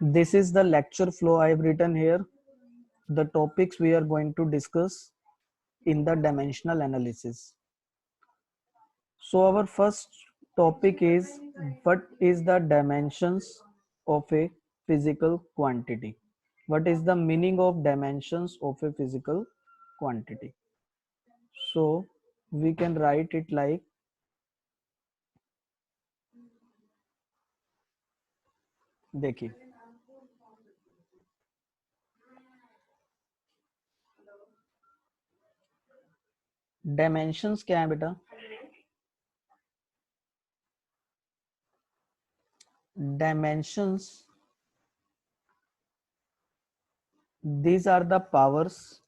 This is the lecture flow I have written here. The topics we are going to discuss in the dimensional analysis. So our first topic is, what is the dimensions of a physical quantity? What is the meaning of dimensions of a physical quantity? So we can write it like, देखिए, dimensions क्या है बेटा? Dimensions, these are the powers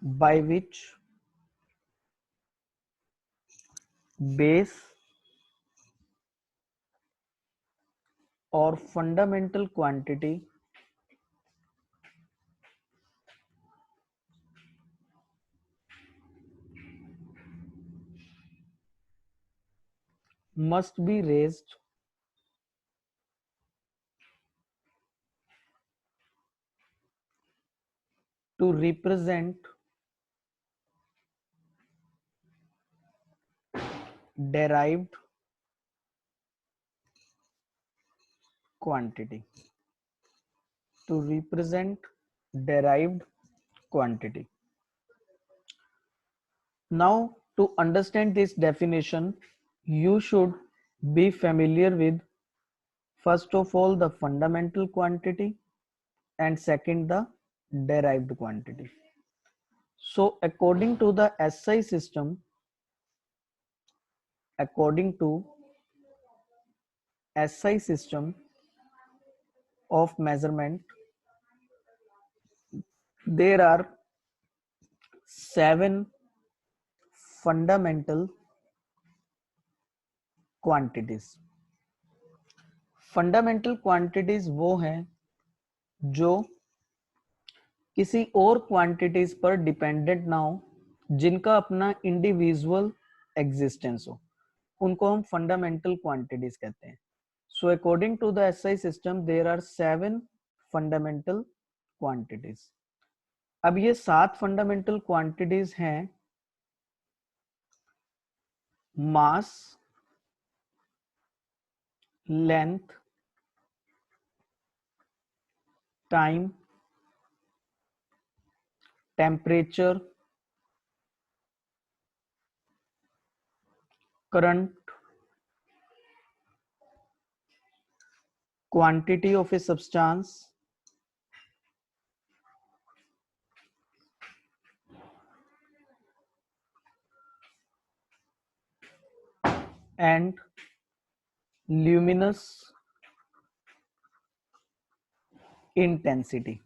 by which base or fundamental quantity must be raised to represent derived quantity. To represent derived quantity. Now, to understand this definition, you should be familiar with, first of all, the fundamental quantity, and second, the derived quantity. So according to the SI system, according to SI system of measurement, there are 7 fundamental quantities. Fundamental quantities वो हैं जो किसी और quantities पर dependent ना हो, जिनका अपना इंडिविजुअल एग्जिस्टेंस हो, उनको हम फंडामेंटल क्वांटिटीज कहते हैं. So according to the SI system there are 7 fundamental quantities. अब ये 7 फंडामेंटल क्वांटिटीज हैं mass, length, time, temperature, current, quantity of a substance, and luminous intensity.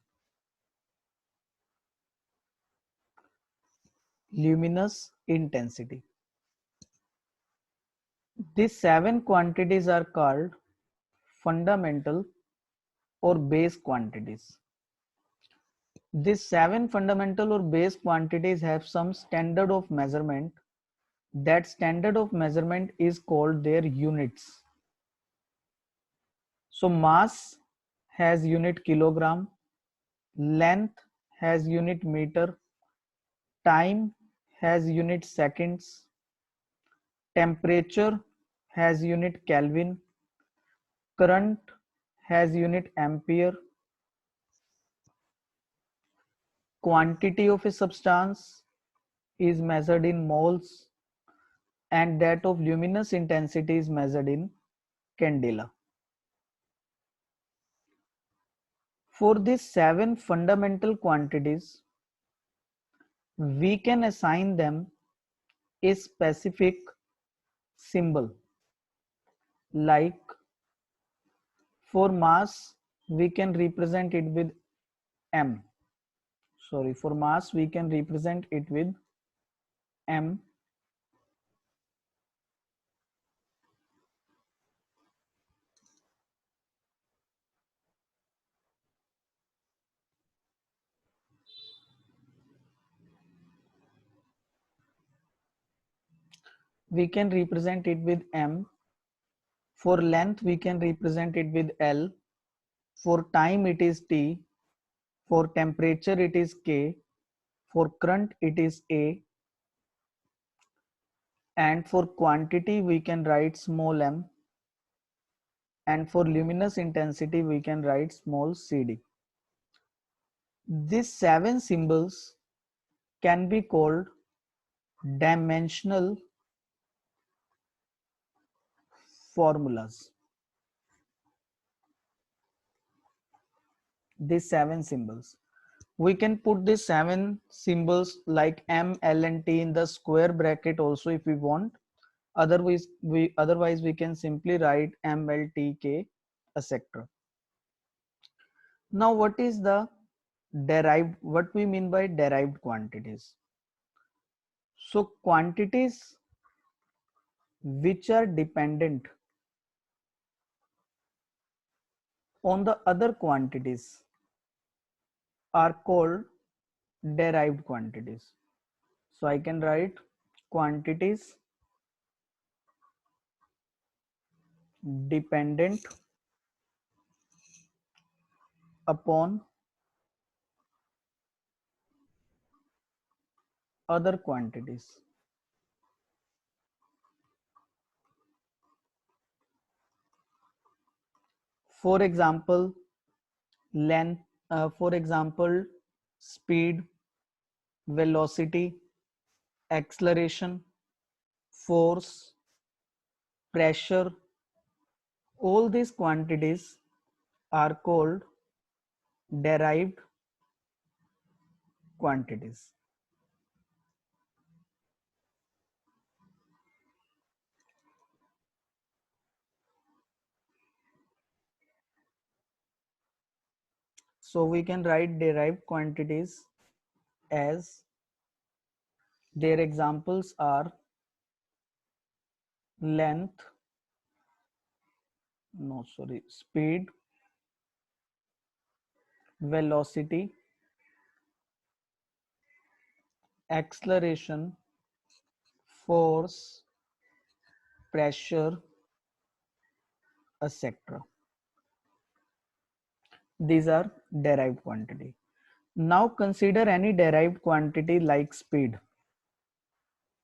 Luminous intensity. These 7 quantities are called fundamental or base quantities. These 7 fundamental or base quantities have some standard of measurement. That standard of measurement is called their units. So mass has unit kilogram, length has unit meter, time has unit seconds, temperature has unit Kelvin, current has unit ampere, quantity of a substance is measured in moles, and that of luminous intensity is measured in candela. For these 7 fundamental quantities, we can assign them a specific symbol. Like for mass, we can represent it with m. Sorry, for mass, we can represent it with m. we can represent it with m. For length, we can represent it with L. For time, it is T. For temperature, it is K. For current, it is A. And for quantity, we can write small m. And for luminous intensity, we can write small cd. These 7 symbols can be called dimensional formulas. These 7 symbols. We can put these 7 symbols like M, L and T in the square bracket also if we want. Otherwise we can simply write M, L, T, K, etc. Now what is the derived, what we mean by derived quantities? So quantities which are dependent on the other quantities are called derived quantities. So I can write quantities dependent upon other quantities. For example, length, for example, speed, velocity, acceleration, force, pressure, all these quantities are called derived quantities. So we can write derived quantities as their examples are length, no sorry, speed, velocity, acceleration, force, pressure, etc. These are derived quantity. Now consider any derived quantity like speed.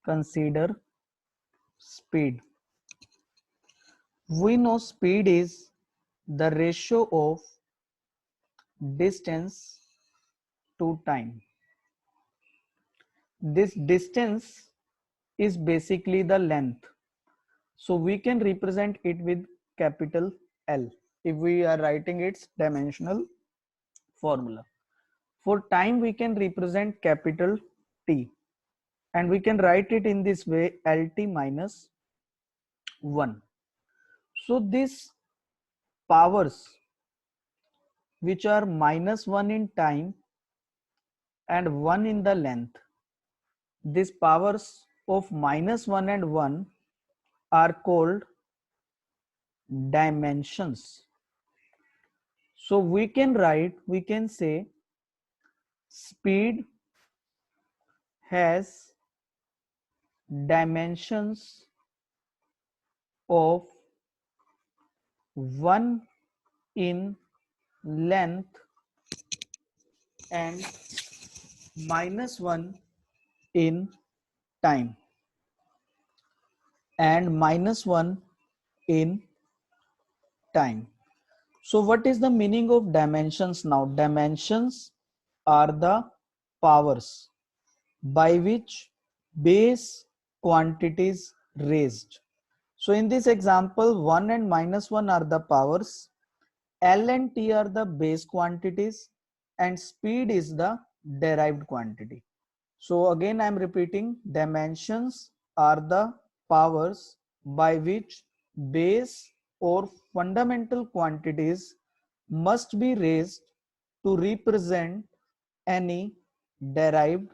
Consider speed. We know speed is the ratio of distance to time. This distance is basically the length. So we can represent it with capital L if we are writing its dimensional formula. For time, we can represent capital T and we can write it in this way, LT minus 1. So these powers which are minus 1 in time and 1 in the length, these powers of minus 1 and 1 are called dimensions. So we can write, we can say speed has dimensions of 1 in length and minus 1 in time and minus 1 in time. So what is the meaning of dimensions now? Dimensions are the powers by which base quantities raised. So in this example, 1 and minus 1 are the powers, L and T are the base quantities, and speed is the derived quantity. So again I am repeating, dimensions are the powers by which base or fundamental quantities must be raised to represent any derived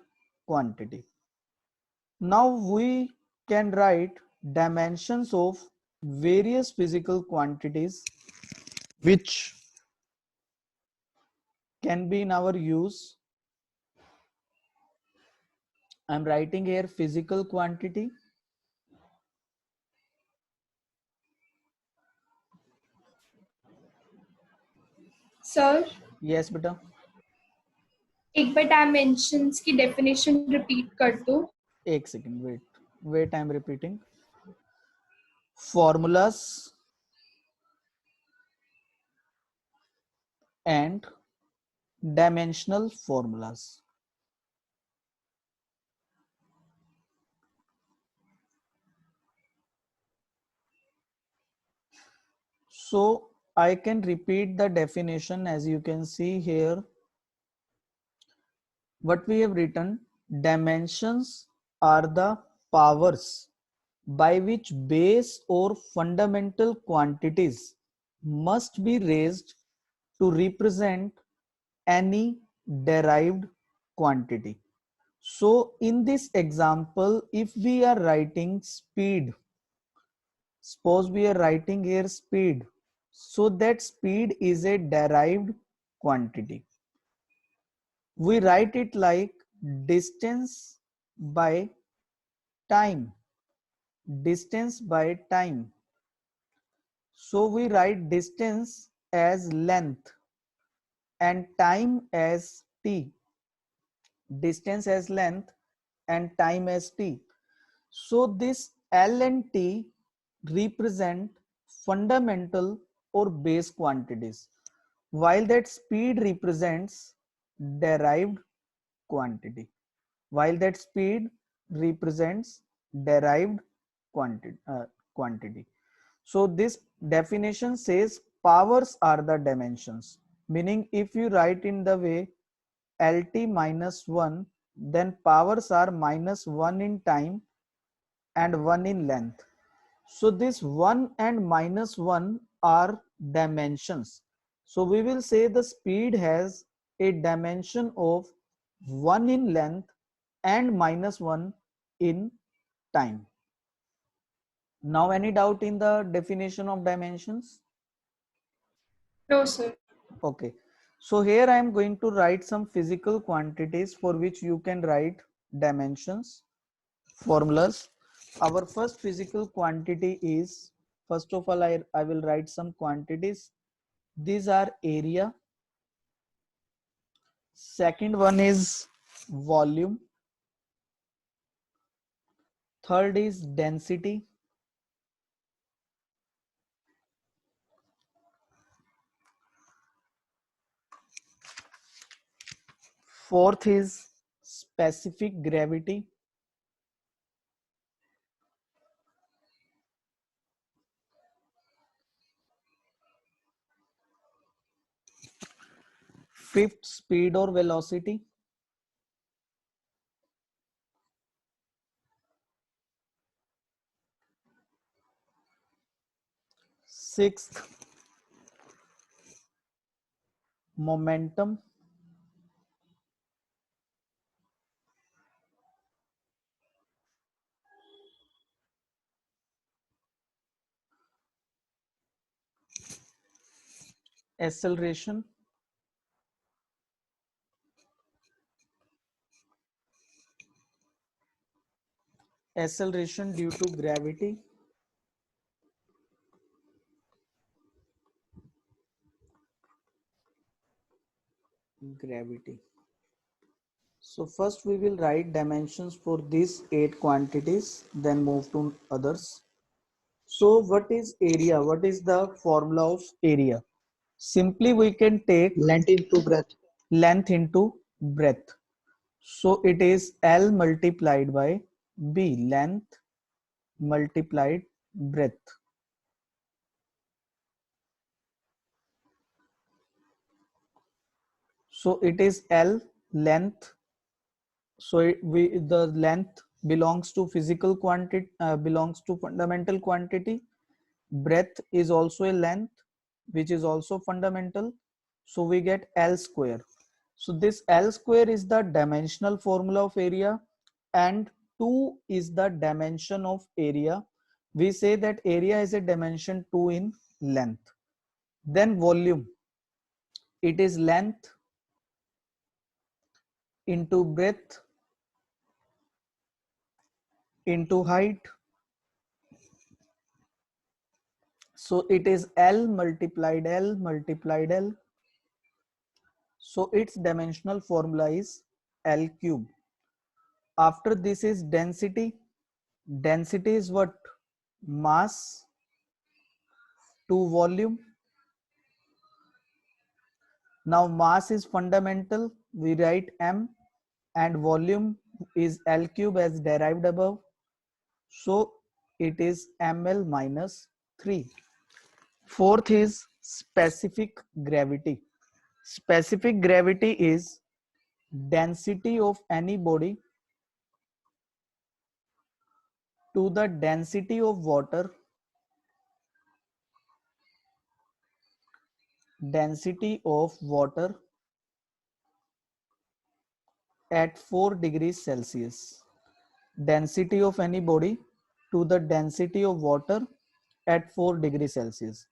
quantity. Now we can write dimensions of various physical quantities which can be in our use. I'm writing here physical quantity sir yes बेटा, एक बार dimensions की definition repeat कर दो। एक second, wait I am repeating. Formulas and dimensional formulas. So I can repeat the definition. As you can see here, what we have written: dimensions are the powers by which base or fundamental quantities must be raised to represent any derived quantity. So in this example, if we are writing speed, suppose we are writing here speed, so that speed is a derived quantity. We write it like distance by time, distance by time. So we write distance as length and time as t, distance as length and time as t. So this L and T represent fundamental or base quantities, while that speed represents derived quantity. While that speed represents derived quantity. Quantity. So this definition says powers are the dimensions, meaning if you write in the way LT minus 1, then powers are minus 1 in time and 1 in length. So this 1 and minus 1 are dimensions. So we will say the speed has a dimension of 1 in length and minus 1 in time. Now any doubt in the definition of dimensions? No sir. Okay. So here I am going to write some physical quantities for which you can write dimensions, formulas. Our first physical quantity is, first of all, I will write some quantities. These are area. Second one is volume. Third is density. Fourth is specific gravity. Fifth, speed or velocity. Sixth, momentum. Acceleration. Acceleration due to gravity. Gravity. So first we will write dimensions for these 8 quantities, then move to others. So what is area? What is the formula of area? Simply we can take length into breadth. length into breadth. So it is L multiplied by B, length multiplied breadth. So it is L length. So the length belongs to physical quantity, belongs to fundamental quantity. Breadth is also a length, which is also fundamental. So we get L square. So this L square is the dimensional formula of area, and 2 is the dimension of area. We say that area is a dimension 2 in length. Then volume, it is length into breadth into height. So it is L multiplied L multiplied L. So its dimensional formula is L cube. After this is density. Density is what? Mass to volume. Now mass is fundamental. We write M, and volume is L cube as derived above. So it is ml minus 3. Fourth is specific gravity. Specific gravity is density of any body to the density of water, density of water at 4 degrees Celsius. Density of any body to the density of water at 4 degrees Celsius.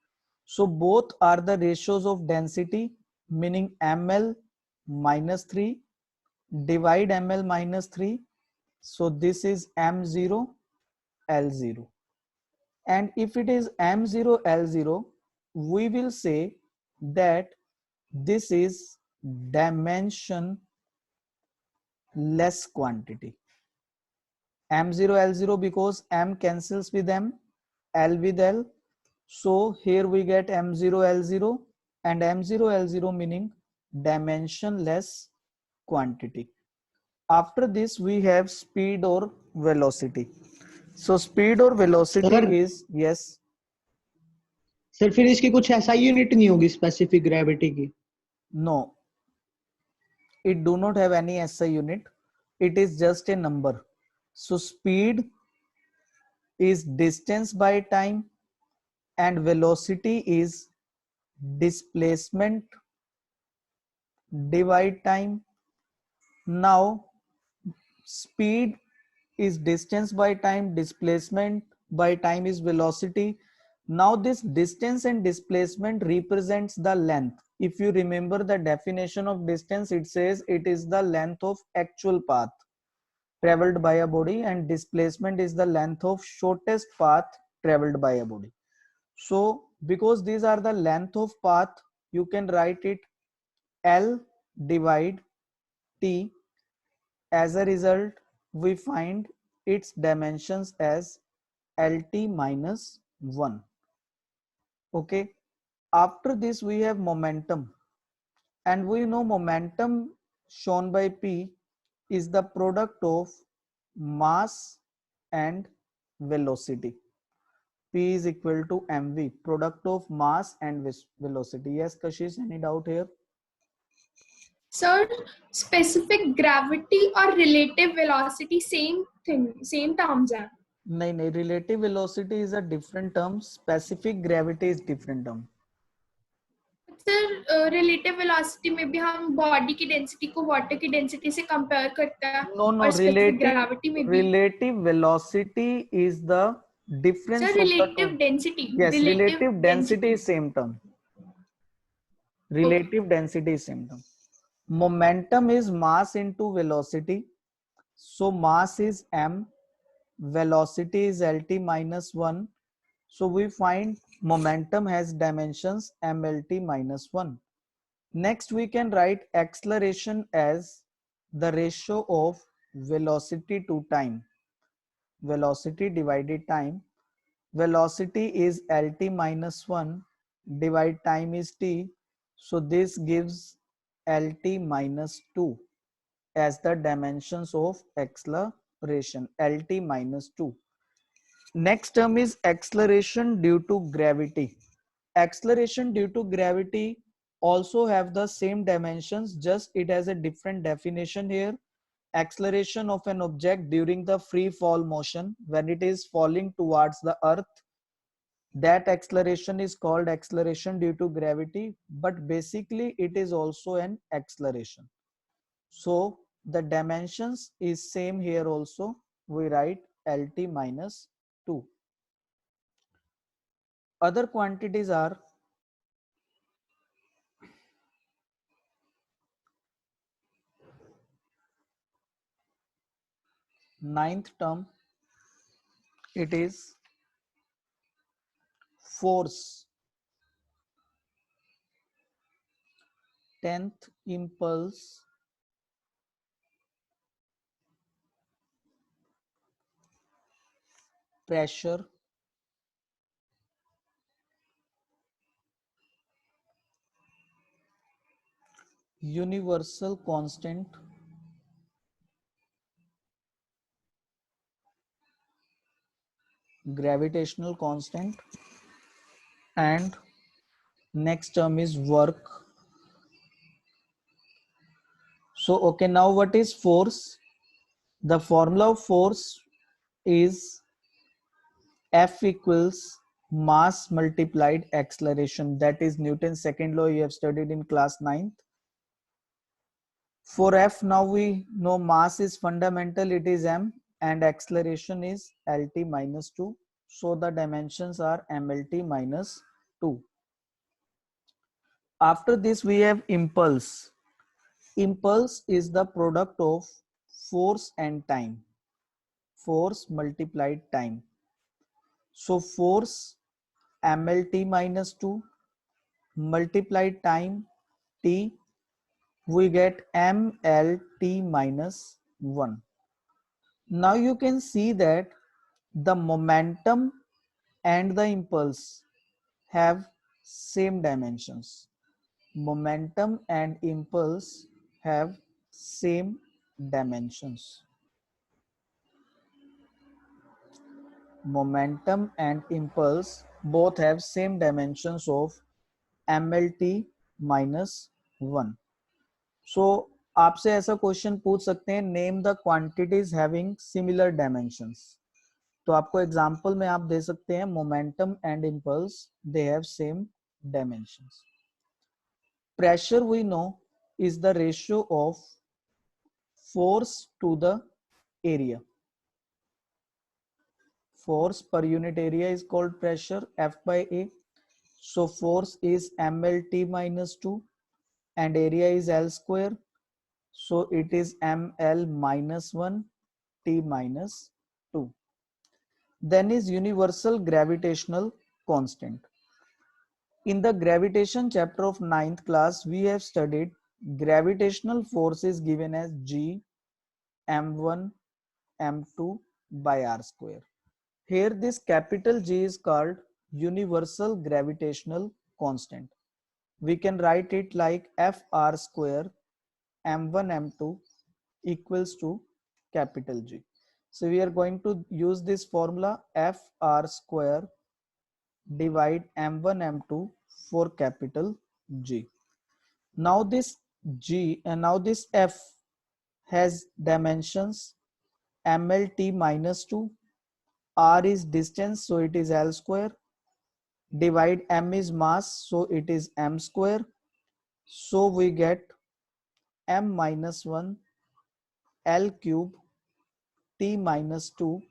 So both are the ratios of density, meaning ml minus 3 divide ml minus 3. So this is m0 L0. And if it is m0 L0, we will say that this is dimension less quantity. M0 L0 because M cancels with M, L with L. So here we get M0 L0 and M0 L0 meaning dimensionless quantity. After this we have speed or velocity. So speed or velocity sir is, yes, sir फिर इसकी कुछ ऐसा unit नहीं होगी specific gravity की? no, it do not have any SI unit. It is just a number. So speed is distance by time and velocity is displacement divide time. Now speed is distance by time, displacement by time is velocity. Now this distance and displacement represents the length. If you remember the definition of distance, it says it is the length of actual path traveled by a body, and displacement is the length of shortest path traveled by a body. So because these are the length of path, you can write it L divide T. As a result, we find its dimensions as LT minus 1. Okay. After this, we have momentum. And we know momentum shown by P is the product of mass and velocity. P is equal to mv, product of mass and velocity. Yes, Kashish, any doubt here? Sir, specific gravity or relative velocity, same thing, same terms are. नहीं, relative velocity is a different term, specific gravity is different term. Sir relative velocity में भी हम body की density को water की density से compare करते हैं. No, और स्पेसिफिक ग्रेविटी में भी relative velocity is the difference sir of the relative two. Density. Yes, relative density is same term. Relative density is same term. Momentum is mass into velocity. So mass is m, velocity is lt minus 1. So we find momentum has dimensions mlt minus 1. Next we can write acceleration as the ratio of velocity to time. Velocity divided time. Velocity is lt minus 1 divide time is t. So this gives lt minus 2 as the dimensions of acceleration, lt minus 2. Next term is acceleration due to gravity. Acceleration due to gravity also have the same dimensions, just it has a different definition here. Acceleration of an object during the free fall motion when it is falling towards the earth, that acceleration is called acceleration due to gravity, but basically it is also an acceleration. So the dimensions is same here also. We write lt minus 2. Other quantities are ninth term, it is force. 10th impulse pressure universal constant gravitational constant, and next term is work. So okay, now what is force? The formula of force is F equals mass multiplied acceleration. That is Newton's second law, you have studied in class 9th. For F, now we know mass is fundamental, it is m, and acceleration is lt minus 2. So the dimensions are mlt minus 2. After this we have impulse. Impulse is the product of force and time. Force multiplied time. So force mlt minus 2 multiplied time t, we get mlt minus 1. Now you can see that the momentum and the impulse have same dimensions. Momentum and impulse have same dimensions. Momentum and impulse both have same dimensions of mlt minus 1. So आपसे ऐसा question पूछ सकते हैं, name the quantities having similar dimensions. तो आपको example में आप दे सकते हैं momentum and impulse, they have same dimensions. Pressure we know is the ratio of force to the area. Force per unit area is called pressure, F by A. So force is mlt minus 2 and area is L square. So it is ml minus 1 t minus 2. Then is universal gravitational constant. In the gravitation chapter of 9th class, we have studied gravitational force is given as G m1 m2 by r square. Here this capital G is called universal gravitational constant. We can write it like Fr square m1 m2 equals to capital G. So we are going to use this formula Fr square divide m1 m2 for capital G. Now this G and now this F has dimensions mlt minus 2, r is distance, so it is L square, divide m is mass, so it is m square. So we get m minus 1 L cube t minus 2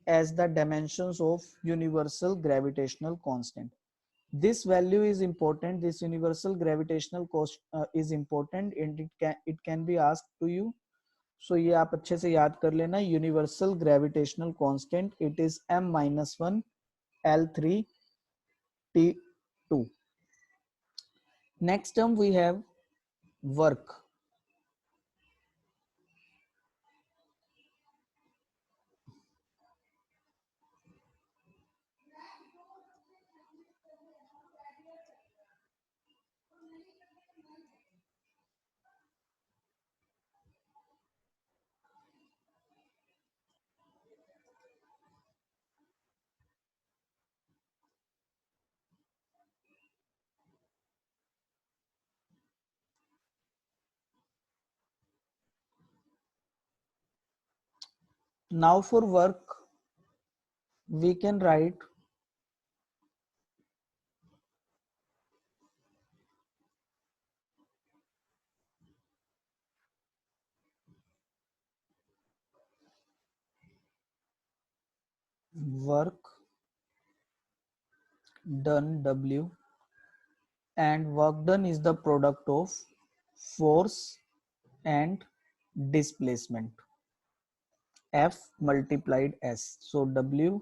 as the dimensions of universal gravitational constant. This value is important. This universal gravitational is important and it can be asked to you. So ये आप अच्छे से याद कर लेना. Universal gravitational constant, it is m minus 1 L3 T2. Next term we have work. Now for work, we can write work done W, and work done is the product of force and displacement, F multiplied S. So W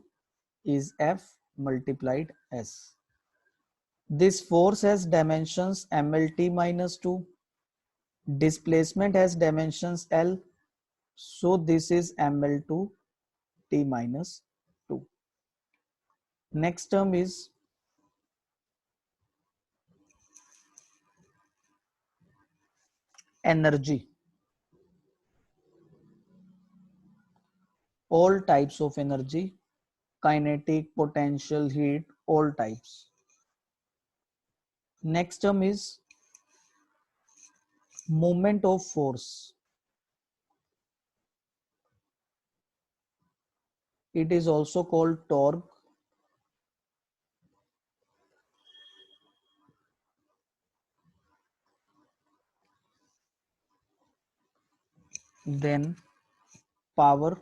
is F multiplied S. This force has dimensions mlt minus 2. Displacement has dimensions L. So this is ml2 t minus 2. Next term is energy. All types of energy, kinetic, potential, heat, all types. Next term is moment of force. It is also called torque. Then power,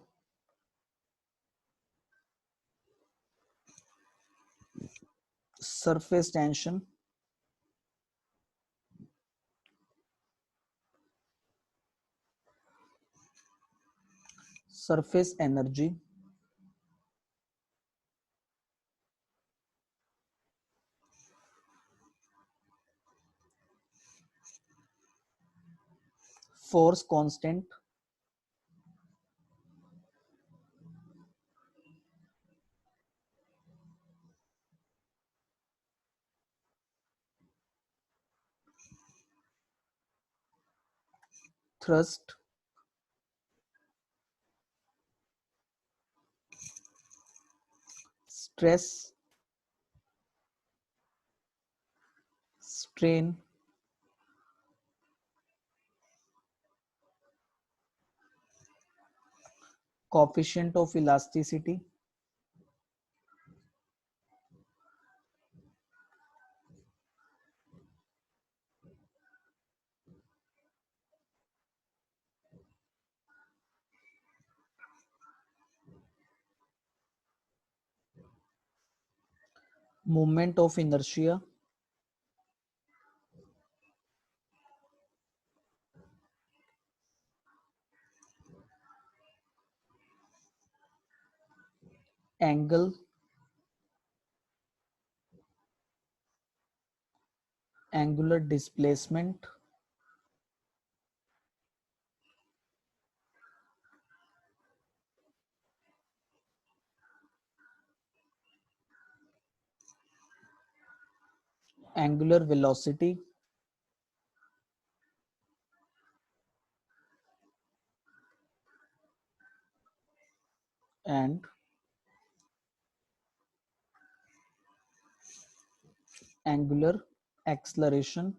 surface tension, surface energy, force constant, thrust, stress, strain, coefficient of elasticity, moment of inertia, angle, angular displacement, angular velocity, and angular acceleration.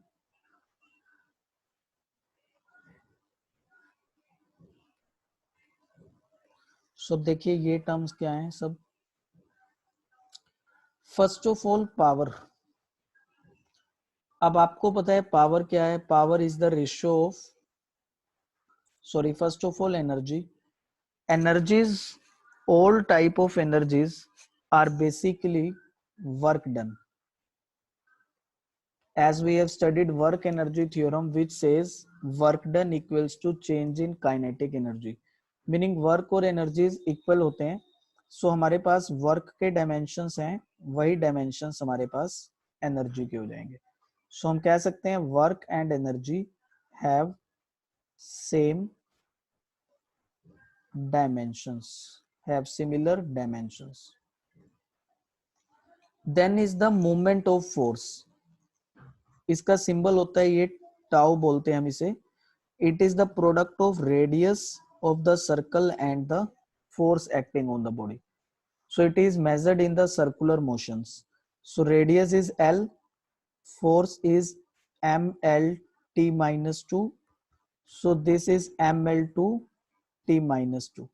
So देखिए ये terms क्या हैं सब. First of all power. अब आपको पता है power क्या है. Power is the ratio of, sorry, first of all energy. Energies, all type of energies are basically work done. As we have studied work energy theorem, which says work done equals to change in kinetic energy, meaning work और energies equal होते हैं. So हमारे पास work के dimensions हैं, वही dimensions हमारे पास energy के हो जाएंगे. So हम कह सकते हैं work and energy have same dimensions, have similar dimensions. Then is the moment of force. इसका सिंबल होता है ये टाउ बोलते हैं हम इसे. It is the product of radius of the circle and the force acting on the body. So it is measured in the circular motions. So radius is L, force is mlt minus 2. So this is ml2 t minus 2.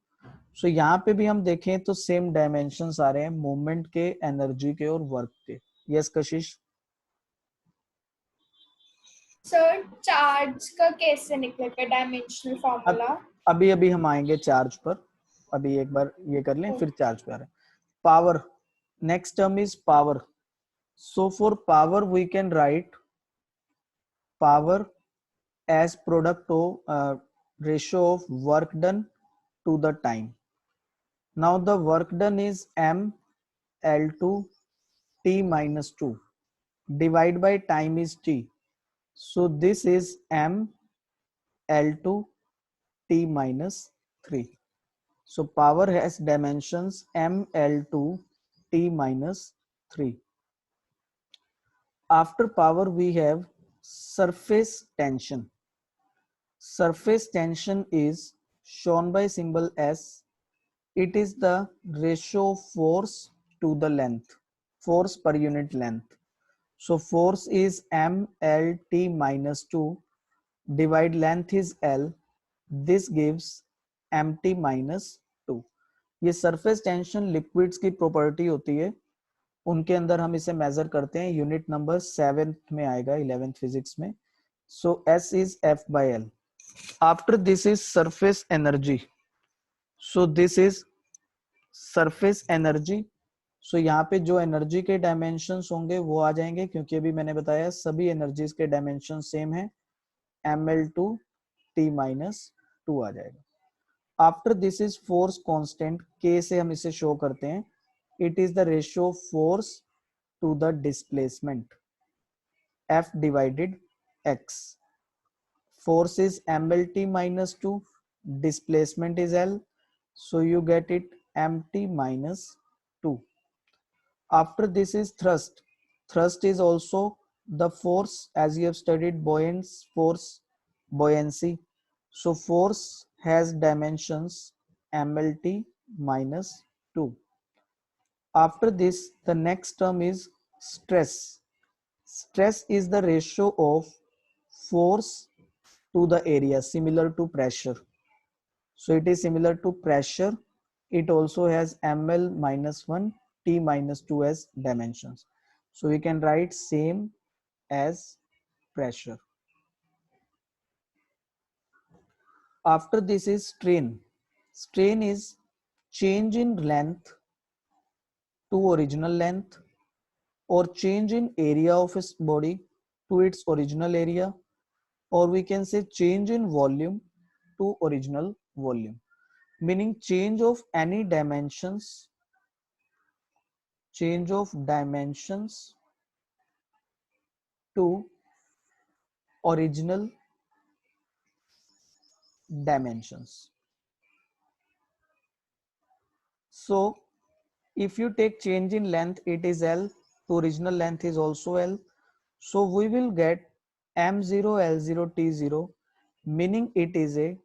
सो यहाँ पे भी हम देखें तो same dimensions आ रहे हैं movement के, energy के और वर्क के. यस कशिश. सर चार्ज का कैसे निकलेगा डायमेंशनल फॉर्मूला? अभी अभी हम आएंगे चार्ज पर. अभी एक बार ये कर लें फिर चार्ज पे आ रहे हैं. Power. Next term is power. So for power we can write power as product of ratio of work done to the time. Now the work done is m L2 t minus 2. divide by time is t. So this is m L2 t minus 3. So power has dimensions m L2 t minus 3. After power we have surface tension. Surface tension is shown by symbol S. It is the ratio of force to the length, force per unit length. So force is mLt minus 2, divide length is L, this gives mt minus 2. ये surface tension liquids की property होती है, उनके अंदर हम इसे major करते हैं, यूनिट नंबर 7th में आएगा 11th फिजिक्स में. So S is F by L. After this is surface energy. So this is surface energy. So यहाँ पे जो एनर्जी के डायमेंशंस होंगे वो आ जाएंगे, क्योंकि अभी मैंने बताया सभी एनर्जीज के डायमेंशन सेम है, ml2 t minus 2 आ जाएगा. After this is force constant, k से हम इसे शो करते हैं. It is the ratio of force to the displacement, F divided x. Force is mlt minus 2, displacement is L, so you get it mt minus 2. After this is thrust. Thrust is also the force, as you have studied buoyance force, buoyancy. So force has dimensions mlt minus 2. After this, the next term is stress. Stress is the ratio of force to the area, similar to pressure. So it is similar to pressure. It also has ml minus 1, t minus 2 as dimensions. So we can write same as pressure. After this is strain. Strain is change in length to original length, or change in area of its body to its original area, or we can say change in volume to original volume, meaning change of any dimensions, change of dimensions to original dimensions. So if you take change in length, it is L, to original length is also L. So we will get M0 L0 T0, meaning it is a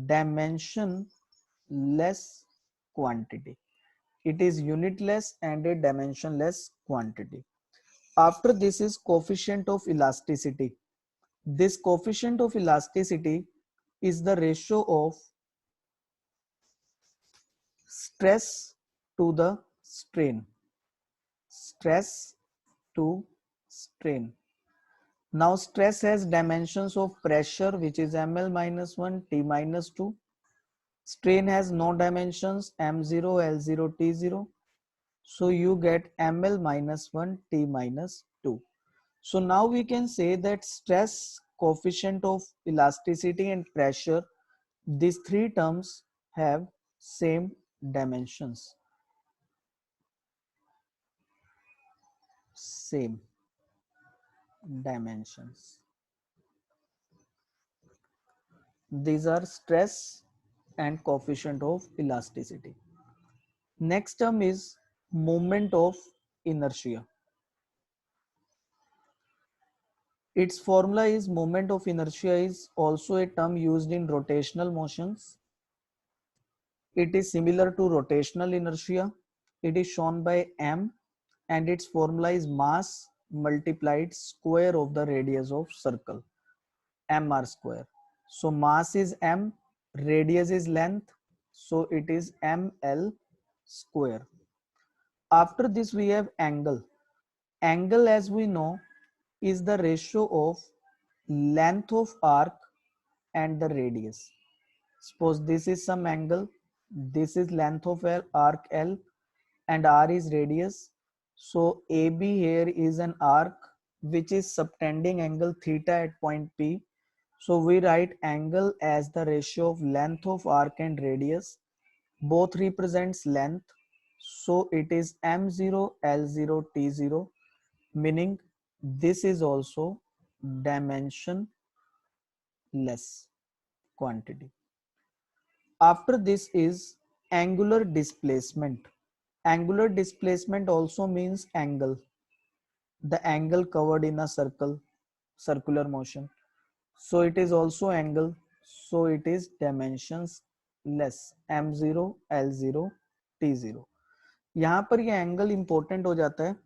dimensionless quantity. It is unitless and a dimensionless quantity. After this is coefficient of elasticity. This coefficient of elasticity is the ratio of stress to the strain. Stress to strain. Now stress has dimensions of pressure, which is ml minus 1, t minus 2. Strain has no dimensions, m0, l0, t0. So you get ml minus 1, t minus 2. So now we can say that stress, coefficient of elasticity and pressure, these three terms have same dimensions. Same dimensions. These are stress and coefficient of elasticity. Next term is moment of inertia. Its formula is moment of inertia is also a term used in rotational motions. It is similar to rotational inertia. It is shown by m, and its formula is mass multiplied square of the radius of circle, mr square. So mass is m, radius is length, so it is ml square. After this we have angle. Angle, as we know, is the ratio of length of arc and the radius. Suppose this is some angle, this is length of arc L and R is radius. So AB here is an arc which is subtending angle theta at point P. So we write angle as the ratio of length of arc and radius. Both represents length. So it is M0 L0 T0, meaning this is also dimensionless quantity. After this is angular displacement. Angular displacement also means angle, the angle covered in a circular motion. So it is also angle, so it is dimensions less, m0, l0, t0. यहाँ पर ये angle important हो जाता है